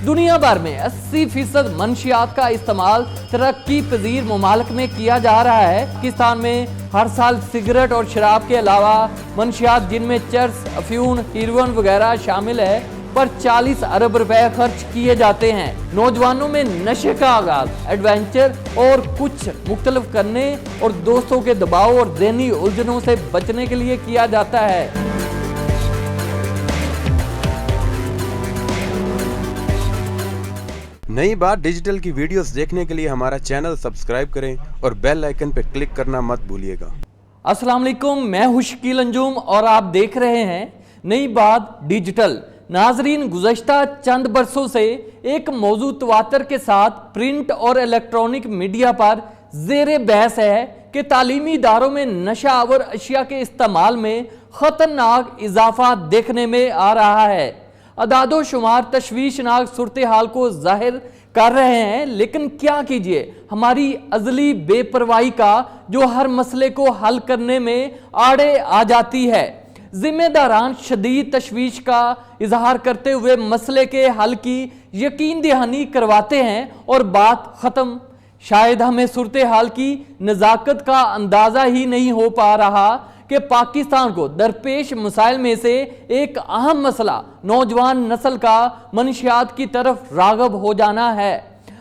दुनिया भर में 80% मंशियात का इस्तेमाल तरक्की पजीर मुमालिक में किया जा रहा है। पाकिस्तान में हर साल सिगरेट और शराब के अलावा मंशियात जिनमें चर्स, अफ्यून, हेरोइन वगैरह शामिल है पर 40 अरब रुपए खर्च किए जाते हैं। नौजवानों में नशे का आगाज एडवेंचर और कुछ मुख्तलिफ करने और दोस्तों के दबाव और ज़हनी उलझनों से बचने के लिए किया जाता है। नई बात डिजिटल की वीडियोस देखने के लिए हमारा चैनल सब्सक्राइब करें और बेल आइकन पर क्लिक करना मत भूलिएगा। अस्सलाम वालेकुम, मैं हूं शकील अंजुम और आप देख रहे हैं नई बात डिजिटल। नाजरीन, गुज़श्ता चंद बरसों से एक मौजू तवातर के साथ प्रिंट और इलेक्ट्रॉनिक मीडिया पर ज़ेरे बहस है कि तालीमी इदारों में नशा आवर अशिया के इस्तेमाल में ख़तरनाक इजाफा देखने में आ रहा है। अदादो शुमार तशवीशनाक सूरत हाल को जाहिर कर रहे हैं, लेकिन क्या कीजिए, हमारी अजली बेपरवाही का जो हर मसले को हल करने में आड़े आ जाती है। जिम्मेदारान शदीद तशवीश का इजहार करते हुए मसले के हल की यकीन दहानी करवाते हैं और बात ख़त्म। शायद हमें सूरत हाल की नज़ाकत का अंदाज़ा ही नहीं हो पा रहा कि पाकिस्तान को दरपेश मसाइल में से एक अहम मसला नौजवान नस्ल का मंशियात की तरफ राग़ब हो जाना है।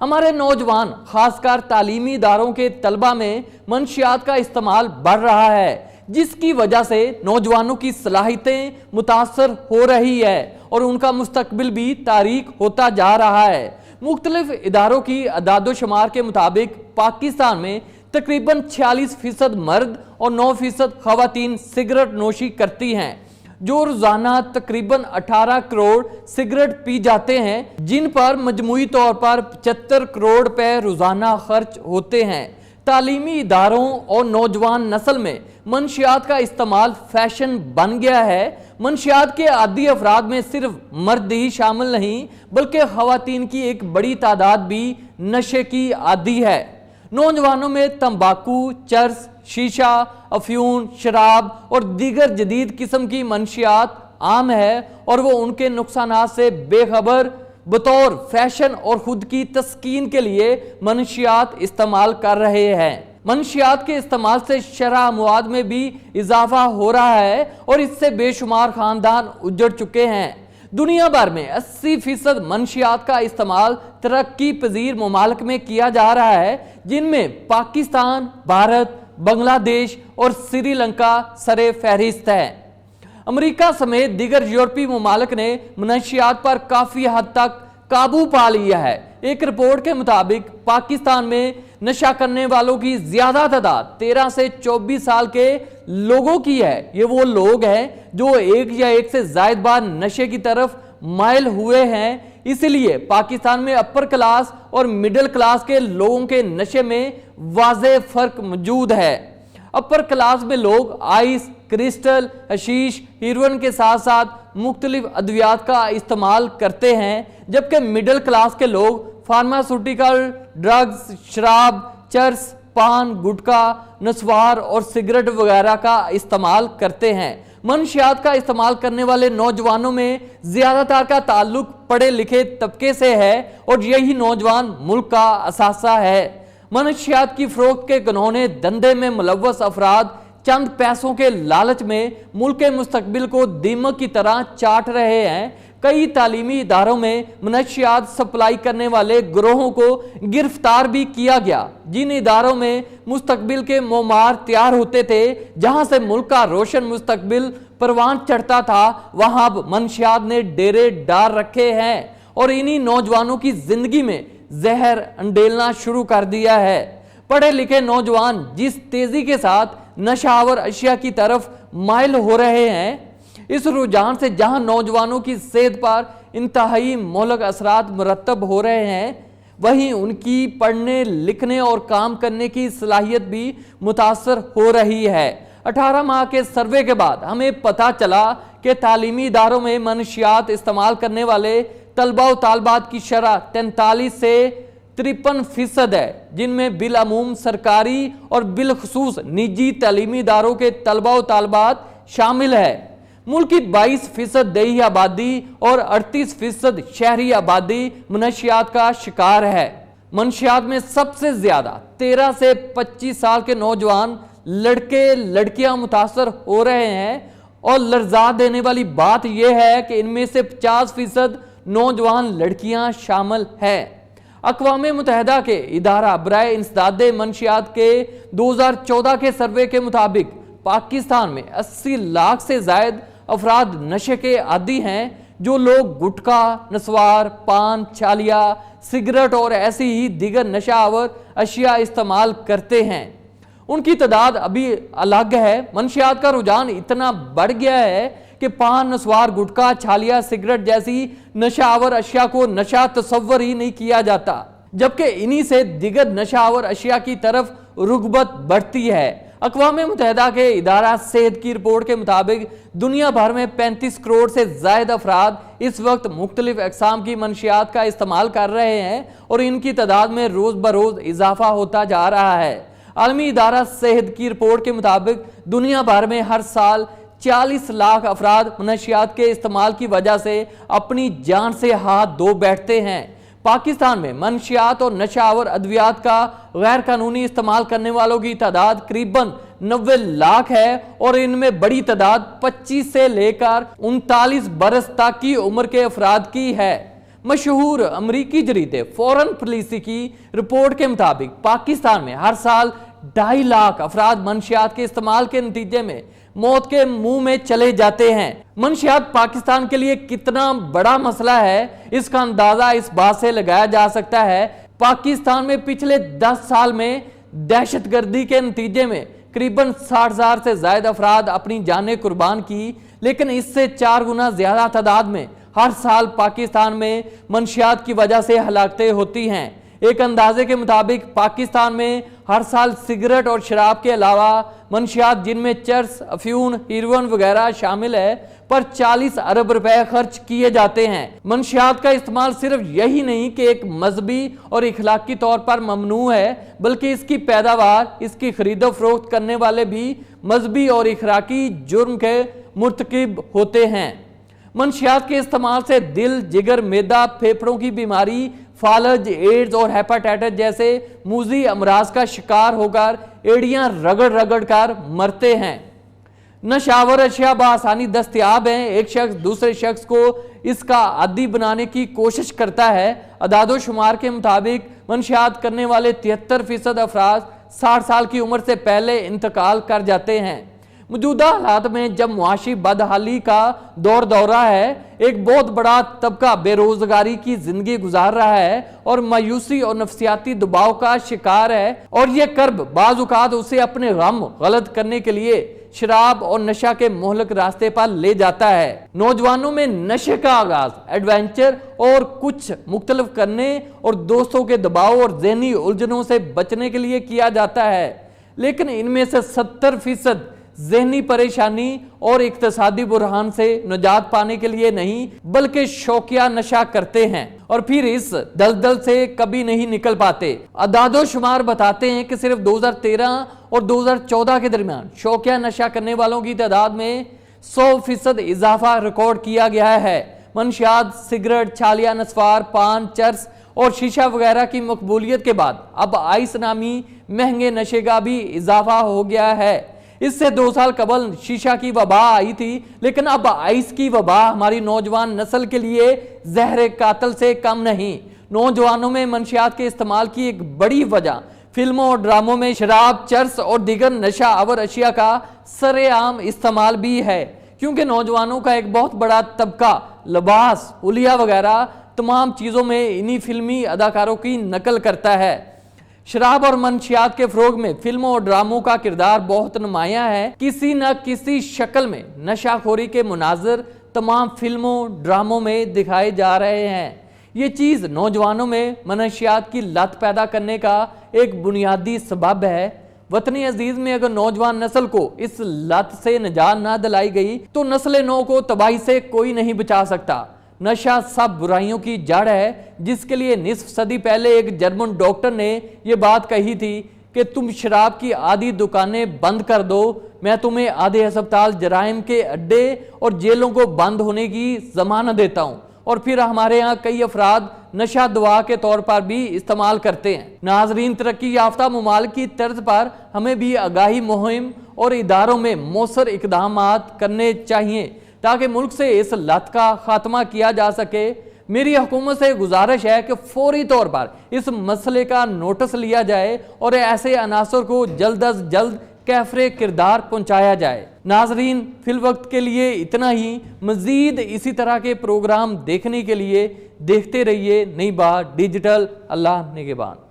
हमारे नौजवान खासकर तालीमी इदारों के तलबा में मंशियात का इस्तेमाल बढ़ रहा है, जिसकी वजह से नौजवानों की सलाहियतें मुतासर हो रही है और उनका मुस्तकबिल भी तारीक होता जा रहा है। मुख्तलिफ इदारों की अदादोशुमार के मुताबिक पाकिस्तान में तकरीबन 46% मर्द और 9% ख़वातीन सिगरेट नोशी करती हैं, जो रोज़ाना तकरीबन 18 करोड़ सिगरेट पी जाते हैं, जिन पर मजमूई तौर पर 75 करोड़ रुपए रोज़ाना खर्च होते हैं। तालीमी इदारों और नौजवान नस्ल में मंशियात का इस्तेमाल फैशन बन गया है। मंशियात के आदी अफराद में सिर्फ मर्द ही शामिल नहीं, बल्कि ख़वातीन की एक बड़ी तादाद भी नशे की आदी है। नौजवानों में तंबाकू, चर्स, शीशा, अफ्यून, शराब और दीगर जदीद किस्म की मंशियात आम है और वो उनके नुकसानात से बेखबर बतौर फैशन और खुद की तस्कीन के लिए मंशियात इस्तेमाल कर रहे हैं। मंशियात के इस्तेमाल से शरह मुआद में भी इजाफा हो रहा है और इससे बेशुमार खानदान उजड़ चुके हैं। दुनिया भर में 80% मंशियात का इस्तेमाल तरक्की पजीर मुमालिक में किया जा रहा है, जिनमें पाकिस्तान, भारत, बांग्लादेश और श्रीलंका सरे फहरिस्त है। अमेरिका समेत दीगर यूरोपीय मुमालिक ने मंशियात पर काफ़ी हद तक काबू पा लिया है। एक रिपोर्ट के मुताबिक पाकिस्तान में नशा करने वालों की ज्यादा तादाद 13 से 24 साल के लोगों की है। ये वो लोग हैं जो एक या एक से ज्यादा बार नशे की तरफ माइल हुए हैं। इसलिए पाकिस्तान में अपर क्लास और मिडिल क्लास के लोगों के नशे में वाज़ेह फर्क मौजूद है। अपर क्लास में लोग आइस, क्रिस्टल, हशीश, हेरोइन के साथ साथ मुख्तलिफ अद्वियात का इस्तेमाल करते हैं, जबकि मिडिल क्लास के लोग फार्मास्यूटिकल, ड्रग्स, शराब, चर्स, पान, गुटखा, नस्वार और सिगरेट वगैरह का इस्तेमाल करते हैं। मंशियात का इस्तेमाल करने वाले नौजवानों में ज्यादातर का ताल्लुक पढ़े लिखे तबके से है और यही नौजवान मुल्क का असासा है। मंशियात की फरोख्त के घिनौने धंधे में मुलव्वस अफराद चंद पैसों के लालच में मुल्क के मुस्तकबिल को दीमक की तरह चाट रहे हैं। कई तालीमी इदारों में मंशियात सप्लाई करने वाले गिरोहों को गिरफ्तार भी किया गया। जिन इदारों में मुस्तकबिल के मोमार तैयार होते थे, जहां से मुल्क का रोशन मुस्तकबिल परवान चढ़ता था, वहां अब मंशियात ने डेरे डाल रखे हैं और इन्हीं नौजवानों की जिंदगी में जहर अंडेलना शुरू कर दिया है। पढ़े लिखे नौजवान जिस तेजी के साथ नशावर अशिया की तरफ माइल हो रहे हैं, इस रुझान से जहां नौजवानों की सेहत पर इंतहाई मोहलक असरात मुरतब हो रहे हैं, वहीं उनकी पढ़ने, लिखने और काम करने की सलाहियत भी मुतासर हो रही है। 18 माह के सर्वे के बाद हमें पता चला कि तालीमी इदारों में मंशियात इस्तेमाल करने वाले तलबा व तालबात की शरह 43 से 53% है, जिनमें बिलअमूम सरकारी और बिलखसूस निजी तालीमी इदारों के तलबा व तालबात शामिल है। मुल्क की 22% देही आबादी और 38% शहरी आबादी मनशियात का शिकार है। मनशियात में सबसे ज्यादा 13 से 25 साल के नौजवान लड़के लड़कियां मुतासर हो रहे हैं और लर्जा देने वाली बात यह है कि इनमें से 50% नौजवान लड़कियां शामिल है। अक़वाम मुत्तहिदा के इदारा बराए इंसदाद मनशियात के 2014 के सर्वे के मुताबिक पाकिस्तान में 80 लाख से जायद अफराद नशे के आदी हैं। जो लोग गुटखा, नस्वार, पान, छालिया, सिगरेट और ऐसी ही दीगर नशावर अशिया इस्तेमाल करते हैं, उनकी तादाद अभी अलग है। मनशियात का रुझान इतना बढ़ गया है कि पान, नस्वार, गुटखा, छालिया, सिगरेट जैसी नशावर अशिया को नशा तस्वर ही नहीं किया जाता, जबकि इन्हीं से दिगर नशावर अशिया की तरफ रुगबत बढ़ती है। अक़वाम मुत्तहिदा के इदारा सेहत की रिपोर्ट के मुताबिक दुनिया भर में 35 करोड़ से ज़ायद अफराद इस वक्त मुख्तलिफ अक़साम की मनशियात का इस्तेमाल कर रहे हैं और इनकी तादाद में रोज़ बरोज़ इजाफा होता जा रहा है। आलमी इदारा सेहत की रिपोर्ट के मुताबिक दुनिया भर में हर साल 40 लाख अफराद मनशियात के इस्तेमाल की वजह से अपनी जान से हाथ धो बैठते हैं। पाकिस्तान में मनशियात और नशावर अद्वियात का गैर कानूनी इस्तेमाल करने वालों की तादाद करीबन 90 लाख है और इनमें बड़ी तादाद 25 से लेकर 39 बरस तक की उम्र के अफराद की है। मशहूर अमरीकी जरीदे फॉरेन पॉलिसी की रिपोर्ट के मुताबिक पाकिस्तान में हर साल 2.5 लाख अफराद मनशियात के इस्तेमाल के नतीजे में मौत के मुंह में चले जाते हैं। मनशियात पाकिस्तान के लिए कितना बड़ा मसला है, इसका अंदाजा इस बात से लगाया जा सकता है। पाकिस्तान में पिछले 10 साल में दहशतगर्दी के नतीजे में करीबन 60,000 से ज्यादा अफराद अपनी जानें कुर्बान की, लेकिन इससे 4 गुना ज्यादा तादाद में हर साल पाकिस्तान में मनशियात की वजह से हलाकतें होती हैं। एक अंदाजे के मुताबिक पाकिस्तान में हर साल सिगरेट और शराब के अलावा मनशियात जिनमें चर्स, अफ्यून, हीरोइन वगैरह शामिल है पर 40 अरब रुपए खर्च किए जाते हैं। मनशियात का इस्तेमाल सिर्फ यही नहीं कि एक मजहबी और इखलाकी तौर पर ममनू है, बल्कि इसकी पैदावार, इसकी खरीदो फरोख्त करने वाले भी मजहबी और इखलाकी जुर्म के मुर्तकिब होते हैं। मनशियात के इस्तेमाल से दिल, जिगर, मैदा, फेफड़ों की बीमारी, फालज, एड्स और हेपाटाइटिस जैसे मूजी अमराज का शिकार होकर एड़ियां रगड़ रगड़ कर मरते हैं। नशावर अशिया बआसानी दस्तयाब हैं। एक शख्स दूसरे शख्स को इसका आदी बनाने की कोशिश करता है। अदादो शुमार के मुताबिक मनशियात करने वाले 73% अफराद 60 साल की उम्र से पहले इंतकाल कर जाते हैं। मौजूदा हालात में जब मुआशी बदहाली का दौर दौरा है, एक बहुत बड़ा तबका बेरोजगारी की जिंदगी गुजार रहा है और मायूसी और नफसियाती दबाव का शिकार है, और यह कर्ब बाज़ औक़ात उसे अपने गम गलत करने के लिए शराब और नशा के मोहलक रास्ते पर ले जाता है। नौजवानों में नशे का आगाज एडवेंचर और कुछ मुख्तलिफ करने और दोस्तों के दबाव और ज़हनी उलझनों से बचने के लिए किया जाता है, लेकिन इनमें से 70% ज़हनी परेशानी और इक्तिसादी बुरहान से निजात पाने के लिए नहीं, बल्कि शौकिया नशा करते हैं और फिर इस दलदल से कभी नहीं निकल पाते। अदादो शुमार बताते हैं कि सिर्फ 2013 और 2014 के दरमियान शौकिया नशा करने वालों की तादाद में 100% इजाफा रिकॉर्ड किया गया है। मनशियात, सिगरेट, छालिया, नस्वार, पान, चर्स और शीशा वगैरह की मकबूलियत के बाद अब आइस नामी महंगे नशे का भी इजाफा हो गया है। इससे 2 साल कबल शीशा की वबा आई थी, लेकिन अब आइस की वबा हमारी नौजवान नस्ल के लिए जहर कातल से कम नहीं। नौजवानों में मनशियात के इस्तेमाल की एक बड़ी वजह फिल्मों और ड्रामों में शराब, चर्स और दीगर नशा आवर अशिया का सरेआम इस्तेमाल भी है, क्योंकि नौजवानों का एक बहुत बड़ा तबका लिबास, हुलिया वगैरह तमाम चीज़ों में इन्हीं फिल्मी अदाकारों की नकल करता है। शराब और मनशियात के फरोग में फिल्मों और ड्रामों का किरदार बहुत नुमायां है। किसी न किसी शक्ल में नशाखोरी के मुनाजर तमाम फिल्मों, ड्रामों में दिखाए जा रहे हैं। ये चीज़ नौजवानों में मनशियात की लत पैदा करने का एक बुनियादी सबब है। वतनी अजीज में अगर नौजवान नस्ल को इस लत से निजात ना दिलाई गई तो नस्ल नौ को तबाही से कोई नहीं बचा सकता। नशा सब बुराइयों की जड़ है, जिसके लिए निस्फ सदी पहले एक जर्मन डॉक्टर ने यह बात कही थी کہ تم شراب کی آدھی دکانیں بند کر دو، میں تمہیں آدھے ہسپتال جرائم کے اڈے اور جیلوں کو بند ہونے کی ضمانت دیتا ہوں، اور پھر ہمارے ہاں کئی افراد نشہ دوا کے طور پر بھی استعمال کرتے ہیں۔ ناظرین، ترقی یافتہ ممالک کی طرز پر ہمیں بھی آگاہی مہم اور اداروں میں مؤثر اقدامات کرنے چاہیے تاکہ ملک سے اس لت کا خاتمہ کیا جا سکے۔ میری حکومت سے گزارش ہے کہ فوری طور پر اس مسئلے کا نوٹس لیا جائے اور ایسے عناصر کو جلد از جلد کیفر کردار پہنچایا جائے۔ ناظرین، فی الوقت کے لیے اتنا ہی۔ مزید اسی طرح کے پروگرام دیکھنے کے لیے دیکھتے رہیے نئی بات ڈیجیٹل۔ اللہ نگہبان۔